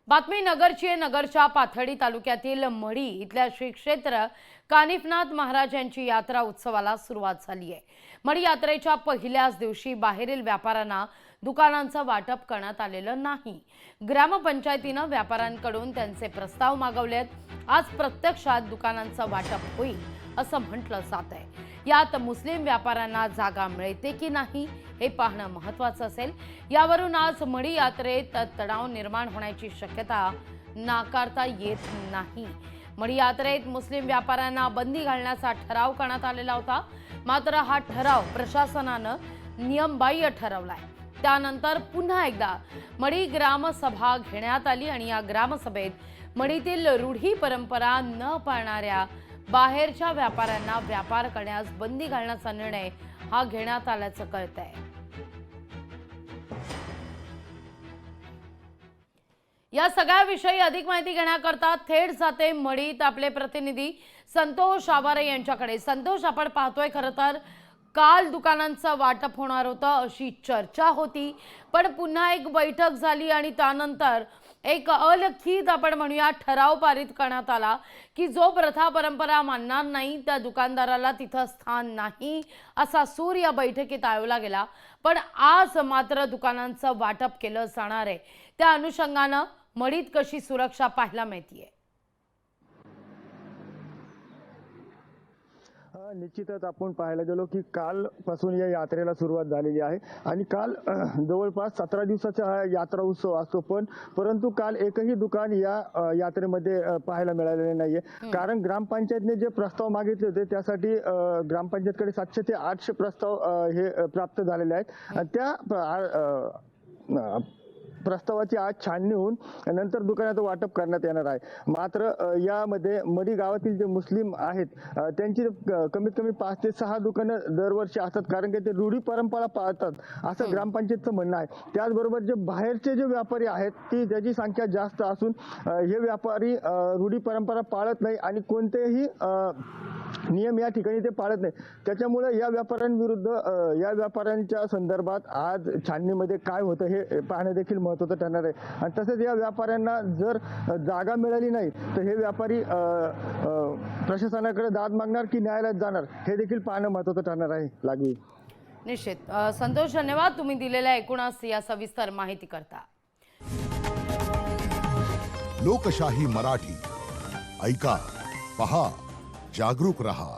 बातमी नगरची आहे। नगरच्या पाथर्डी तालुक्यातील मढी इथल्या श्री क्षेत्र कानिफनाथ महाराज यांची यात्रा उत्सवाला सुरुवात झाली आहे। मढी यात्रेच्या पहिल्याच दिवशी बाहेरील व्यापाऱ्यांना दुकानांचं वाटप करण्यात आलेलं नाही। ग्रामपंचायतीने व्यापाऱ्यांकडून त्यांचे प्रस्ताव मागवलेत। आज प्रत्यक्षात दुकानांचं वाटप होईल असं म्हटलं जात आहे। यात मुस्लिम व्यापाऱ्यांना जागा मिळते की नाही हे पाहणं महत्त्वाचं असेल। यावरून आज मढी यात्रेत तणाव निर्माण होण्याची शक्यता नाकारता येत नाही। मढी यात्रेत मुस्लिम व्यापाऱ्यांना बंदी घालण्याचा ठराव करण्यात आलेला होता, मात्र हा ठराव प्रशासनानं नियमबाह्य ठरवलाय। त्यानंतर पुन्हा एकदा मढी ग्रामसभा घेण्यात आली आणि या ग्रामसभेत मढीतील रूढी परंपरा न पाळणाऱ्या बाहेरच्या व्यापाऱ्यांना व्यापार करण्यास बंदी घालण्याचा निर्णय हा घेण्यात आल्याचं कळतंय। या सगळ्याविषयी अधिक माहिती घेण्याकरता थेट जाते मढीत आपले प्रतिनिधी संतोष आवारे यांच्याकडे। संतोष, आपण पाहतोय खरं तर काल दुकानांचं वाटप होणार होतं अशी चर्चा होती, पण पुन्हा एक बैठक झाली आणि त्यानंतर एक अलिखित आपण म्हणूया ठराव पारित करण्यात आला की जो प्रथा परंपरा मानणार नाही त्या दुकानदाराला तिथं स्थान नाही, असा सूर या बैठकीत आयोला गेला। पण आज मात्र दुकानांचं वाटप केलं जाणार आहे। त्या अनुषंगानं मढीत कशी सुरक्षा पाहायला मिळतीये? निश्चितच आपण पाहायला गेलो की कालपासून या यात्रेला सुरुवात झालेली आहे आणि काल जवळपास 17 दिवसाचा हा यात्रा उत्सव असतो, परंतु काल एकही दुकान या यात्रेमध्ये पाहायला मिळालेले नाहीये। कारण ग्रामपंचायतने जे प्रस्ताव मागितले होते त्यासाठी ग्रामपंचायतकडे 700 ते 800 प्रस्ताव हे प्राप्त झालेले आहेत। त्या प्रस्तावाची आज छाननी होऊन नंतर दुकानाचं वाटप करण्यात येणार आहे। मात्र यामध्ये मढी गावातील जे मुस्लिम आहेत त्यांची कमीत कमी 5 ते 6 दुकानं दरवर्षी असतात, कारण की ते रूढी परंपरा पाळतात असं ग्रामपंचायतचं म्हणणं आहे। त्याचबरोबर जे बाहेरचे जे व्यापारी आहेत त्याची संख्या जास्त असून हे व्यापारी रूढी परंपरा पाळत नाही आणि कोणतेही नियम या ठिकाणी ते पाळत नाही। त्याच्यामुळे या व्यापाऱ्यांविरुद्ध या व्यापाऱ्यांच्या संदर्भात आज छाननीमध्ये काय होतं हे पाहणं देखील महत्त्वाचं ठरणार आहे। आणि तसेच या व्यापाऱ्यांना जर जागा मिळाली नाही तर हे व्यापारी प्रशासनाकडे दाद मागणार की न्यायालयात जाणार हे देखील पाहणं महत्त्वाचं ठरणार आहे। लागवी निश्चित। संतोष, धन्यवाद तुम्ही दिलेल्या एकूणच या सविस्तर माहिती करता। लोकशाही मराठी ऐका, पहा, जागरूक रहा।